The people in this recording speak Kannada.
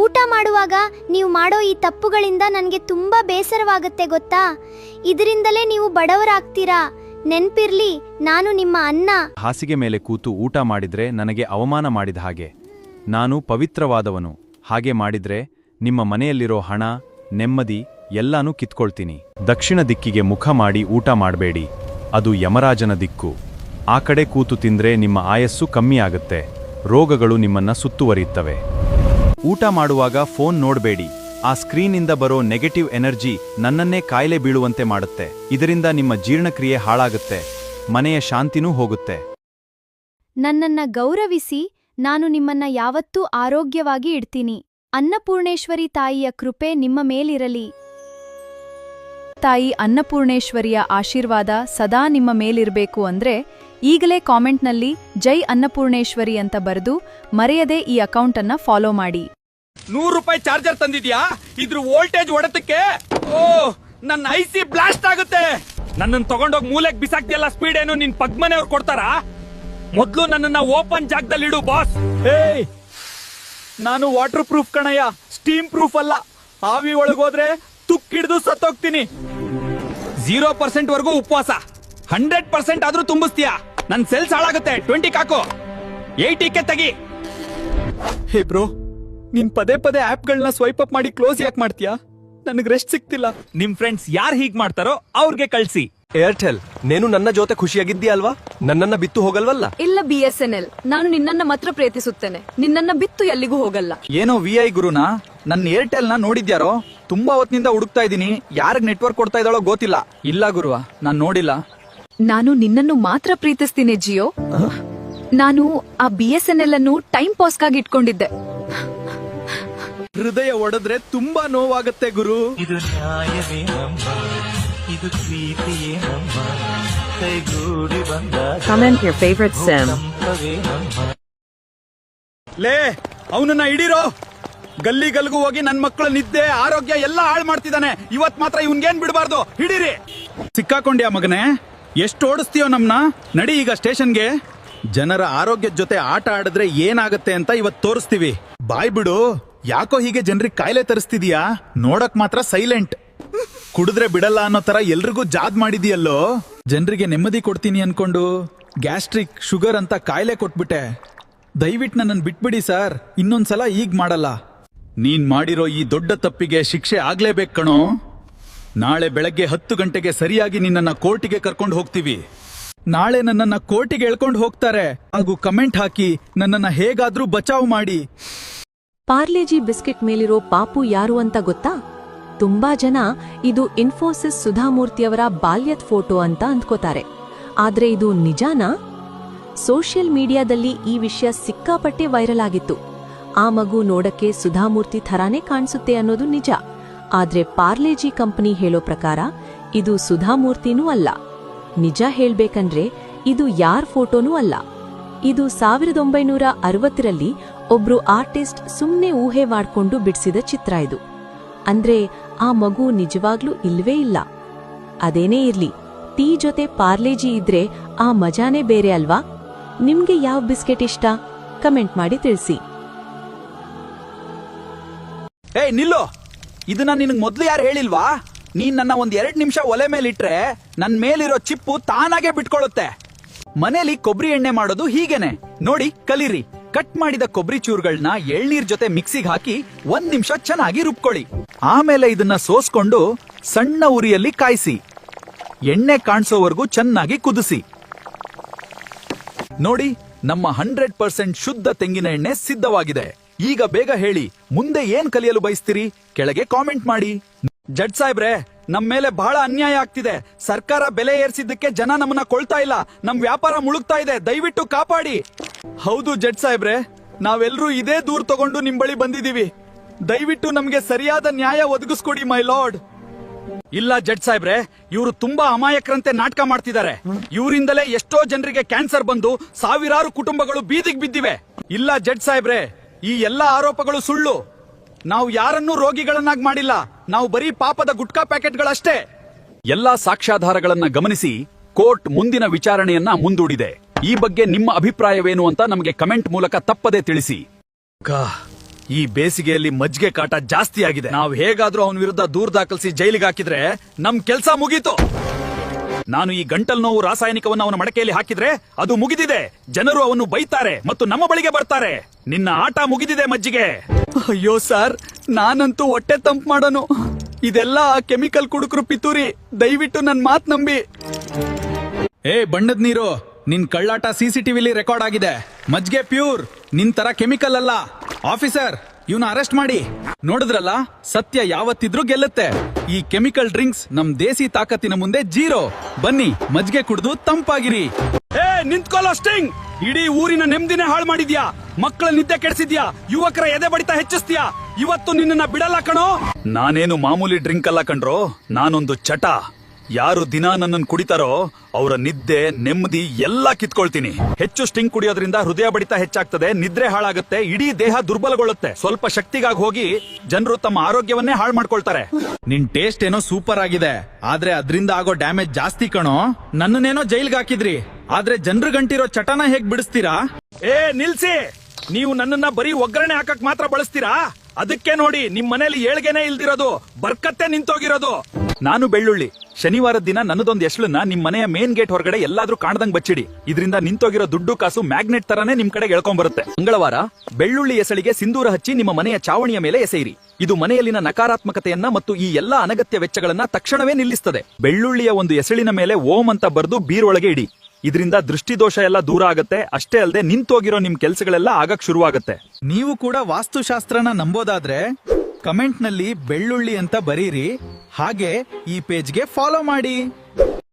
ಊಟ ಮಾಡುವಾಗ ನೀವು ಮಾಡೋ ಈ ತಪ್ಪುಗಳಿಂದ ನನಗೆ ತುಂಬ ಬೇಸರವಾಗುತ್ತೆ ಗೊತ್ತಾ. ಇದರಿಂದಲೇ ನೀವು ಬಡವರಾಗ್ತೀರಾ. ನೆನ್ಪಿರ್ಲಿ, ನಾನು ನಿಮ್ಮ ಅನ್ನ. ಹಾಸಿಗೆ ಮೇಲೆ ಕೂತು ಊಟ ಮಾಡಿದ್ರೆ ನನಗೆ ಅವಮಾನ ಮಾಡಿದ ಹಾಗೆ. ನಾನು ಪವಿತ್ರವಾದವನು. ಹಾಗೆ ಮಾಡಿದ್ರೆ ನಿಮ್ಮ ಮನೆಯಲ್ಲಿರೋ ಹಣ, ನೆಮ್ಮದಿ ಎಲ್ಲಾನೂ ಕಿತ್ಕೊಳ್ತೀನಿ. ದಕ್ಷಿಣ ದಿಕ್ಕಿಗೆ ಮುಖ ಮಾಡಿ ಊಟ ಮಾಡಬೇಡಿ, ಅದು ಯಮರಾಜನ ದಿಕ್ಕು. ಆ ಕಡೆ ಕೂತು ತಿಂದ್ರೆ ನಿಮ್ಮ ಆಯಸ್ಸು ಕಮ್ಮಿ ಆಗುತ್ತೆ, ರೋಗಗಳು ನಿಮ್ಮನ್ನ ಸುತ್ತುವರಿಯುತ್ತವೆ. ಊಟ ಮಾಡುವಾಗ ಫೋನ್ ನೋಡಬೇಡಿ, ಆ ಸ್ಕ್ರೀನಿಂದ ಬರೋ ನೆಗೆಟಿವ್ ಎನರ್ಜಿ ನನ್ನನ್ನೇ ಕಾಯಿಲೆ ಬೀಳುವಂತೆ ಮಾಡುತ್ತೆ. ಇದರಿಂದ ನಿಮ್ಮ ಜೀರ್ಣಕ್ರಿಯೆ ಹಾಳಾಗುತ್ತೆ, ಮನೆಯ ಶಾಂತಿನೂ ಹೋಗುತ್ತೆ. ನನ್ನನ್ನ ಗೌರವಿಸಿ, ನಾನು ನಿಮ್ಮನ್ನ ಯಾವತ್ತೂ ಆರೋಗ್ಯವಾಗಿ ಇಡ್ತೀನಿ. ಅನ್ನಪೂರ್ಣೇಶ್ವರಿ ತಾಯಿಯ ಕೃಪೆ ನಿಮ್ಮ ಮೇಲಿರಲಿ. ತಾಯಿ ಅನ್ನಪೂರ್ಣೇಶ್ವರಿಯ ಆಶೀರ್ವಾದ ಸದಾ ನಿಮ್ಮ ಮೇಲಿರಬೇಕು ಅಂದ್ರೆ ಈಗಲೇ ಕಾಮೆಂಟ್ನಲ್ಲಿ ಜೈ ಅನ್ನಪೂರ್ಣೇಶ್ವರಿ ಅಂತ ಬರೆದು ಮರೆಯದೆ ಈ ಅಕೌಂಟನ್ನ ಫಾಲೋ ಮಾಡಿ. ₹100 ಚಾರ್ಜರ್ ತಂದಿದ್ಯಾ? ಇದ್ರ ವೋಲ್ಟೇಜ್ ಹೊಡೆತಕ್ಕೆ ನನ್ನ ಐಸಿ ಬ್ಲಾಸ್ಟ್ ಆಗುತ್ತೆ. ನನ್ನನ್ನು ತಗೊಂಡೋಗಿ ಮೂಲೆಗೆ ಬಿಸಾಕ್ತಿಯಲ್ಲ, ಸ್ಪೀಡ್ ಏನು ನಿನ್ ಪಗ್ಮನೆಯವ್ರು ಕೊಡ್ತಾರಾ? ಮೊದ್ಲು ನನ್ನನ್ನ ಓಪನ್ ಜಾಗದಲ್ಲಿಡು ಬಾಸ್. ನಾನು ವಾಟರ್ ಪ್ರೂಫ್ ಕಣಯ್ಯ, ಸ್ಟೀಮ್ ಪ್ರೂಫ್ ಅಲ್ಲ. ಆವಿ ಒಳಗೋದ್ರೆ ತುಕ್ಕಿಡ್ದು ಸತ್ತೋಗ್ತೀನಿ. 0% ವರ್ಗೂ ಉಪವಾಸ, 100% ಆದ್ರೂ ತುಂಬಿಸ್ತೀಯಾ? ನನ್ ಸೆಲ್ಸ್ ಹಾಳಾಗುತ್ತೆ. 20 ಹಾಕು, 80 ತೆಗಿ. ಹೇ ಬ್ರೋ, ನೀನ್ ಪದೇ ಪದೇ ಆಪ್ಗಳನ್ನ ಸ್ವೈಪ್ ಅಪ್ ಮಾಡಿ ಕ್ಲೋಸ್ ಯಾಕೆ ಮಾಡ್ತೀಯಾ? ನನಗೆ ರೆಸ್ಟ್ ಸಿಗ್ತಿಲ್ಲ. ನಿಮ್ ಫ್ರೆಂಡ್ಸ್ ಯಾರು ಹೀಗ್ ಮಾಡ್ತಾರೋ ಅವ್ರಿಗೆ ಕಳ್ಸಿ. ಏರ್ಟೆಲ್, ನೀನು ನನ್ನ ಜೊತೆ ಖುಷಿಯಾಗಿದ್ದೀಯ ಅಲ್ವಾ? ನನ್ನನ್ನ ಬಿತ್ತು ಹೋಗಲ್ವಲ್ಲ? ಇಲ್ಲ BSNL, ನಾನು ನಿನ್ನನ್ನ ಮಾತ್ರ ಪ್ರೀತಿಸುತ್ತೇನೆ, ನಿನ್ನನ್ನ ಬಿತ್ತು ಎಲ್ಲಿಗೂ ಹೋಗಲ್ಲ. ಏನೋ VI ಗುರುನಾ, ನನ್ನ ಏರ್ಟೆಲ್ ನ ನೋಡಿದ್ಯಾರೋ? ತುಂಬಾ ಹೊತ್ತಿನಿಂದ ಹುಡುಕ್ತಾ ಇದೀನಿ, ಯಾರಿಗ್ ನೆಟ್ವರ್ಕ್ ಕೊಡ್ತಾ ಇದ್ದಾಳೋ ಗೊತ್ತಿಲ್ಲ. ಇಲ್ಲ ಗುರುವ, ನಾನ್ ನೋಡಿಲ್ಲ. ನಾನು ನಿನ್ನನ್ನು ಮಾತ್ರ ಪ್ರೀತಿಸ್ತೀನಿ ಜಿಯೋ. ನಾನು ಆ BSNL ಅನ್ನು ಟೈಮ್ ಪಾಸ್ಗಾಗಿ ಇಟ್ಕೊಂಡಿದ್ದೆ. ಹೃದಯ ಒಡೆದ್ರೆ ತುಂಬಾ ನೋವಾಗತ್ತೆ ಗುರು. ಇದು ನ್ಯಾಯವೇನಮ್ಮ, ಇದು ಪ್ರೀತಿಯೇನಮ್ಮ, ಕೈಗೂಡಿ ಬಂದ Comment your favorite sim. ಲೇ, ಅವನನ್ನ ಹಿಡೀರೋ. ಗಲ್ಲಿ ಗಲ್ಗೂ ಹೋಗಿ ನನ್ ಮಕ್ಕಳ ನಿದ್ದೆ ಆರೋಗ್ಯ ಎಲ್ಲ ಹಾಳು ಮಾಡ್ತಿದ್ದಾನೆ. ಇವತ್ ಮಾತ್ರ ಇವನ್ಗೇನ್ ಬಿಡಬಾರ್ದು, ಹಿಡೀರಿ. ಸಿಕ್ಕಾಕೊಂಡ್ಯಾ ಮಗನೇ? ಎಷ್ಟು ಓಡಿಸ್ತೀಯೋ ನಮ್ನ? ನಡಿ ಈಗ ಸ್ಟೇಷನ್ಗೆ. ಜನರ ಆರೋಗ್ಯದ ಜೊತೆ ಆಟ ಆಡಿದ್ರೆ ಏನಾಗತ್ತೆ ಅಂತ ಇವತ್ ತೋರಿಸ್ತೀವಿ. ಬಾಯ್ ಬಿಡು, ಯಾಕೋ ಹೀಗೆ ಜನರಿಗೆ ಕಾಯಿಲೆ ತರಿಸ್ತಿದೀಯಾ? ನೋಡಕ್ ಮಾತ್ರ ಸೈಲೆಂಟ್, ಕುಡಿದ್ರೆ ಬಿಡಲ್ಲ ಅನ್ನೋ ತರ ಎಲ್ರಿಗೂ ಜಾದ್ ಮಾಡಿದೀಯಲ್ಲೋ. ಜನರಿಗೆ ನೆಮ್ಮದಿ ಕೊಡ್ತೀನಿ ಅನ್ಕೊಂಡು ಗ್ಯಾಸ್ಟ್ರಿಕ್, ಶುಗರ್ ಅಂತ ಕಾಯಿಲೆ ಕೊಟ್ಬಿಟ್ಟೆ. ದಯವಿಟ್ಟು ನನ್ನನ್ನು ಬಿಟ್ಬಿಡಿ ಸರ್, ಇನ್ನೊಂದ್ಸಲ ಈಗ ಮಾಡಲ್ಲ. ನೀನ್ ಮಾಡಿರೋ ಈ ದೊಡ್ಡ ತಪ್ಪಿಗೆ ಶಿಕ್ಷೆ ಆಗ್ಲೇಬೇಕು ಕಣೋ. ನಾಳೆ ಬೆಳಗ್ಗೆ 10 ಗಂಟೆಗೆ ಸರಿಯಾಗಿ ನಿನ್ನನ್ನ ಕೋರ್ಟಿಗೆ ಕರ್ಕೊಂಡು ಹೋಗ್ತೀವಿ. ನಾಳೆ ನನ್ನನ್ನ ಕೋರ್ಟಿಗೆ ಎಳ್ಕೊಂಡು ಹೋಗ್ತಾರೆ. ಹಾಗೂ ಕಮೆಂಟ್ ಹಾಕಿ ನನ್ನನ್ನ ಹೇಗಾದ್ರೂ ಬಚಾವ್ ಮಾಡಿ. ಪಾರ್ಲೆಜಿ ಬಿಸ್ಕೆಟ್ ಮೇಲಿರೋ ಪಾಪು ಯಾರು ಅಂತ ಗೊತ್ತಾ? ತುಂಬಾ ಜನ ಇದು ಇನ್ಫೋಸಿಸ್ ಸುಧಾಮೂರ್ತಿಯವರ ಬಾಲ್ಯದ ಫೋಟೋ ಅಂತ ಅಂದ್ಕೋತಾರೆ. ಆದ್ರೆ ಇದು ನಿಜಾನಾ? ಸೋಷಿಯಲ್ ಮೀಡಿಯಾದಲ್ಲಿ ಈ ವಿಷಯ ಸಿಕ್ಕಾಪಟ್ಟೆ ವೈರಲ್ ಆಗಿತ್ತು. ಆ ಮಗು ನೋಡಕ್ಕೆ ಸುಧಾಮೂರ್ತಿ ಥರಾನೇ ಕಾಣಿಸುತ್ತೆ ಅನ್ನೋದು ನಿಜ. ಆದ್ರೆ ಪಾರ್ಲೆಜಿ ಕಂಪನಿ ಹೇಳೋ ಪ್ರಕಾರ ಇದು ಸುಧಾಮೂರ್ತಿನೂ ಅಲ್ಲ. ನಿಜ ಹೇಳ್ಬೇಕಂದ್ರೆ ಇದು ಯಾರ್ ಫೋಟೋನೂ ಅಲ್ಲ. ಇದು 1960ರಲ್ಲಿ ಒಬ್ರು ಆರ್ಟಿಸ್ಟ್ ಸುಮ್ನೆ ಊಹೆ ಮಾಡ್ಕೊಂಡು ಬಿಡಿಸಿದ ಚಿತ್ರ ಇದು. ಅಂದ್ರೆ ಆ ಮಗು ನಿಜವಾಗ್ಲೂ ಇಲ್ವೇ ಇಲ್ಲ. ಅದೇನೇ ಇರ್ಲಿ, ಟೀ ಜೊತೆ ಪಾರ್ಲೆಜಿ ಇದ್ರೆ ಆ ಮಜಾನೇ ಬೇರೆ ಅಲ್ವಾ? ನಿಮ್ಗೆ ಯಾವ ಬಿಸ್ಕೆಟ್ ಇಷ್ಟ? ಕಮೆಂಟ್ ಮಾಡಿ ತಿಳಿಸಿ. ಏಯ್ ನಿಲ್ಲೋ, ಇದನ್ನ ನಿನಗ್ ಮೊದ್ಲು ಯಾರು ಹೇಳಿಲ್ವಾ? ನೀನ್ ನನ್ನ ಒಂದ್ 2 ನಿಮಿಷ ಒಲೆ ಮೇಲಿಟ್ರೆ ನನ್ ಮೇಲಿರೋ ಚಿಪ್ಪು ತಾನಾಗೆ ಬಿಟ್ಕೊಳ್ಳುತ್ತೆ. ಮನೇಲಿ ಕೊಬ್ಬರಿ ಎಣ್ಣೆ ಮಾಡೋದು ಹೀಗೇನೆ ನೋಡಿ, ಕಲೀರಿ. ಕಟ್ ಮಾಡಿದ ಕೊಬ್ಬರಿ ಚೂರುಗಳನ್ನ ಎಳ್ನೀರ್ ಜೊತೆ ಮಿಕ್ಸಿಗೆ ಹಾಕಿ 1 ನಿಮಿಷ ಚೆನ್ನಾಗಿ ರುಬ್ಕೊಳ್ಳಿ. ಆಮೇಲೆ ಇದನ್ನ ಸೋಸ್ಕೊಂಡು ಸಣ್ಣ ಉರಿಯಲ್ಲಿ ಕಾಯಿಸಿ. ಎಣ್ಣೆ ಕಾಣಿಸೋವರೆಗೂ ಚೆನ್ನಾಗಿ ಕುದಿಸಿ. ನೋಡಿ, ನಮ್ಮ 100% ಶುದ್ಧ ತೆಂಗಿನ ಎಣ್ಣೆ ಸಿದ್ಧವಾಗಿದೆ. ಈಗ ಬೇಗ ಹೇಳಿ, ಮುಂದೆ ಏನ್ ಕಲಿಯಲು ಬಯಸ್ತೀರಿ? ಕೆಳಗೆ ಕಾಮೆಂಟ್ ಮಾಡಿ. ಜಡ್ಜ್ ಸಾಹೇಬ್ರೆ, ನಮ್ ಮೇಲೆ ಬಹಳ ಅನ್ಯಾಯ ಆಗ್ತಿದೆ. ಸರ್ಕಾರ ಬೆಲೆ ಏರ್ಸಿದ್ದಕ್ಕೆ ಜನ ನಮ್ಮನ್ನ ಕೊಳ್ತಾ ಇಲ್ಲ, ನಮ್ ವ್ಯಾಪಾರ ಮುಳುಗ್ತಾ ಇದೆ. ದಯವಿಟ್ಟು ಕಾಪಾಡಿ. ಹೌದು ಜಡ್ಜ್ ಸಾಹೇಬ್ರೆ, ನಾವೆಲ್ಲರೂ ಇದೇ ದೂರ್ ತಗೊಂಡು ನಿಮ್ ಬಳಿ ಬಂದಿದೀವಿ. ದಯವಿಟ್ಟು ನಮ್ಗೆ ಸರಿಯಾದ ನ್ಯಾಯ ಒದಗಿಸ್ಕೊಡಿ ಮೈ ಲಾರ್ಡ್. ಇಲ್ಲ ಜಡ್ಜ್ ಸಾಹೇಬ್ರೆ, ಇವರು ತುಂಬಾ ಅಮಾಯಕರಂತೆ ನಾಟಕ ಮಾಡ್ತಿದ್ದಾರೆ. ಇವರಿಂದಲೇ ಎಷ್ಟೋ ಜನರಿಗೆ ಕ್ಯಾನ್ಸರ್ ಬಂದು ಸಾವಿರಾರು ಕುಟುಂಬಗಳು ಬೀದಿಗೆ ಬಿದ್ದಿವೆ. ಇಲ್ಲ ಜಡ್ಜ್ ಸಾಹೇಬ್ರೆ, ಈ ಎಲ್ಲಾ ಆರೋಪಗಳು ಸುಳ್ಳು. ನಾವು ಯಾರನ್ನೂ ರೋಗಿಗಳನ್ನಾಗಿ ಮಾಡಿಲ್ಲ. ನಾವು ಬರೀ ಪಾಪದ ಗುಟ್ಕಾ ಪ್ಯಾಕೆಟ್ಗಳಷ್ಟೇ. ಎಲ್ಲಾ ಸಾಕ್ಷ್ಯಾಧಾರಗಳನ್ನ ಗಮನಿಸಿ ಕೋರ್ಟ್ ಮುಂದಿನ ವಿಚಾರಣೆಯನ್ನ ಮುಂದೂಡಿದೆ. ಈ ಬಗ್ಗೆ ನಿಮ್ಮ ಅಭಿಪ್ರಾಯವೇನು ಅಂತ ನಮಗೆ ಕಮೆಂಟ್ ಮೂಲಕ ತಪ್ಪದೆ ತಿಳಿಸಿ. ಈ ಬೇಸಿಗೆಯಲ್ಲಿ ಮಜ್ಜಿಗೆ ಕಾಟ ಜಾಸ್ತಿ ಆಗಿದೆ. ನಾವು ಹೇಗಾದ್ರೂ ಅವನ ವಿರುದ್ಧ ದೂರ್ ದಾಖಲಿಸಿ ಜೈಲಿಗೆ ಹಾಕಿದ್ರೆ ನಮ್ ಕೆಲ್ಸ ಮುಗೀತು. ನಾನು ಈ ಗಂಟಲ್ ನೋವು ರಾಸಾಯನಿಕವನ್ನು ಅವನ ಮಡಕೆಯಲ್ಲಿ ಹಾಕಿದ್ರೆ ಅದು ಮುಗಿದಿದೆ. ಜನರು ಅವನ್ನು ಬೈತಾರೆ ಮತ್ತು ನಮ್ಮ ಬಳಿಗೆ ಬರ್ತಾರೆ. ನಿನ್ನ ಆಟ ಮುಗಿದಿದೆ ಮಜ್ಜಿಗೆ. ಅಯ್ಯೋ ಸರ್, ನಾನಂತೂ ಹೊಟ್ಟೆ ತಂಪು ಮಾಡೋನು. ಇದೆಲ್ಲ ಕೆಮಿಕಲ್ ಕುಡುಕರು ಪಿತೂರಿ. ದಯವಿಟ್ಟು ನನ್ ಮಾತ್ ನಂಬಿ. ಏ ಬಣ್ಣದ ನೀರು, ನಿನ್ ಕಳ್ಳಾಟ ಸಿಸಿಟಿವಿಲಿ ರೆಕಾರ್ಡ್ ಆಗಿದೆ. ಮಜ್ಜಿಗೆ ಪ್ಯೂರ್, ನಿನ್ ತರ ಕೆಮಿಕಲ್ ಅಲ್ಲ. ಆಫೀಸರ್, ಇವನ ಅರೆಸ್ಟ್ ಮಾಡಿ. ನೋಡಿದ್ರಲ್ಲ, ಸತ್ಯ ಯಾವತ್ತಿದ್ರೂ ಗೆಲ್ಲುತ್ತೆ. ಈ ಕೆಮಿಕಲ್ ಡ್ರಿಂಕ್ಸ್ ನಮ್ ದೇಸಿ ತಾಕತ್ತಿನ ಮುಂದೆ ಜೀರೋ. ಬನ್ನಿ ಮಜ್ಜಿಗೆ ಕುಡಿದು ತಂಪಾಗಿರಿ. ಏ ನಿಂತ್ಕೊಳ್ಳೋ ಸ್ಟಿಂಗ್, ಇಡೀ ಊರಿನ ನೆಮ್ಮದಿನೇ ಹಾಳು ಮಾಡಿದ್ಯಾ. ಮಕ್ಕಳ ನಿದ್ದೆ ಕೆಡಿಸಿದ್ಯಾ, ಯುವಕರ ಎದೆ ಬಡಿತ ಹೆಚ್ಚಿಸ್ತೀಯಾ. ಇವತ್ತು ನಿನ್ನನ್ನ ಬಿಡಲ್ಲ ಕಣೋ. ನಾನೇನು ಮಾಮೂಲಿ ಡ್ರಿಂಕ್ ಅಲ್ಲ ಕಣ್ರೋ, ನಾನೊಂದು ಚಟ. ಯಾರು ದಿನ ನನ್ನನ್ನು ಕುಡಿತಾರೋ ಅವರ ನಿದ್ದೆ ನೆಮ್ಮದಿ ಎಲ್ಲ ಕಿತ್ಕೊಳ್ತೀನಿ. ಹೆಚ್ಚು ಸ್ಟಿಂಗ್ ಕುಡಿಯೋದ್ರಿಂದ ಹೃದಯ ಬಡಿತ ಹೆಚ್ಚಾಗ್ತದೆ, ನಿದ್ರೆ ಹಾಳಾಗುತ್ತೆ, ಇಡೀ ದೇಹ ದುರ್ಬಲಗೊಳ್ಳುತ್ತೆ. ಸ್ವಲ್ಪ ಶಕ್ತಿಗಾಗಿ ಹೋಗಿ ಜನರು ತಮ್ಮ ಆರೋಗ್ಯವನ್ನೇ ಹಾಳು ಮಾಡ್ಕೊಳ್ತಾರೆ. ನಿನ್ ಟೇಸ್ಟ್ ಏನೋ ಸೂಪರ್ ಆಗಿದೆ, ಆದ್ರೆ ಅದರಿಂದ ಆಗೋ ಡ್ಯಾಮೇಜ್ ಜಾಸ್ತಿ ಕಣೋ. ನನ್ನನ್ನೇನೋ ಜೈಲ್ಗೆ ಹಾಕಿದ್ರಿ, ಆದ್ರೆ ಜನರು ಗಂಟಿರೋ ಚಟನ ಹೇಗ್ ಬಿಡಿಸ್ತೀರಾ? ಏ ನಿಲ್ಸಿ, ನೀವು ನನ್ನನ್ನ ಬರೀ ಒಗ್ಗರಣೆ ಹಾಕಕ್ ಮಾತ್ರ ಬಳಸ್ತೀರಾ? ಅದಕ್ಕೆ ನೋಡಿ ನಿಮ್ ಮನೇಲಿ ಏಳ್ಗೆನೆ ಇಲ್ದಿರೋದು, ಬರ್ಕತ್ತೆ ನಿಂತೋಗಿರೋದು. ನಾನು ಬೆಳ್ಳುಳ್ಳಿ. ಶನಿವಾರದ ದಿನ ನನ್ನದೊಂದು ಎಸ್ಳನ್ನ ನಿಮ್ ಮನೆಯ ಮೇನ್ ಗೇಟ್ ಹೊರಗಡೆ ಎಲ್ಲಾದ್ರೂ ಕಾಣ್ದಂಗ್ ಬಚ್ಚಿಡಿ. ಇದರಿಂದ ನಿಂತೋಗಿರೋ ದುಡ್ಡು ಕಾಸು ಮ್ಯಾಗ್ನೆಟ್ ತರಾನೇ ನಿಮ್ ಕಡೆಗೆ ಎಳ್ಕೊಂಡ್ಬರುತ್ತೆ. ಮಂಗಳವಾರ ಬೆಳ್ಳುಳ್ಳಿ ಎಸಳಿಗೆ ಸಿಂಧೂರ ಹಚ್ಚಿ ನಿಮ್ಮ ಮನೆಯ ಚಾವಣಿಯ ಮೇಲೆ ಎಸೆಯಿರಿ. ಇದು ಮನೆಯಲ್ಲಿನ ನಕಾರಾತ್ಮಕತೆಯನ್ನ ಮತ್ತು ಈ ಎಲ್ಲಾ ಅನಗತ್ಯ ವೆಚ್ಚಗಳನ್ನ ತಕ್ಷಣವೇ ನಿಲ್ಲಿಸ್ತದೆ. ಬೆಳ್ಳುಳ್ಳಿಯ ಒಂದು ಎಸಳಿನ ಮೇಲೆ ಓಂ ಅಂತ ಬರೆದು ಬೀರೊಳಗೆ ಇಡಿ. ಇದರಿಂದ ದೃಷ್ಟಿದೋಷ ಎಲ್ಲ ದೂರ ಆಗತ್ತೆ. ಅಷ್ಟೇ ಅಲ್ಲದೆ ನಿಂತೋಗಿರೋ ನಿಮ್ ಕೆಲ್ಸಗಳೆಲ್ಲ ಆಗಕ್ ಶುರುವಾಗತ್ತೆ. ನೀವು ಕೂಡ ವಾಸ್ತುಶಾಸ್ತ್ರನ ನಂಬೋದಾದ್ರೆ ಕಮೆಂಟ್ ನಲ್ಲಿ ಬೆಳ್ಳುಳ್ಳಿ ಅಂತ ಬರೀರಿ. ಹಾಗೆ ಈ ಪೇಜ್ಗೆ ಫಾಲೋ ಮಾಡಿ.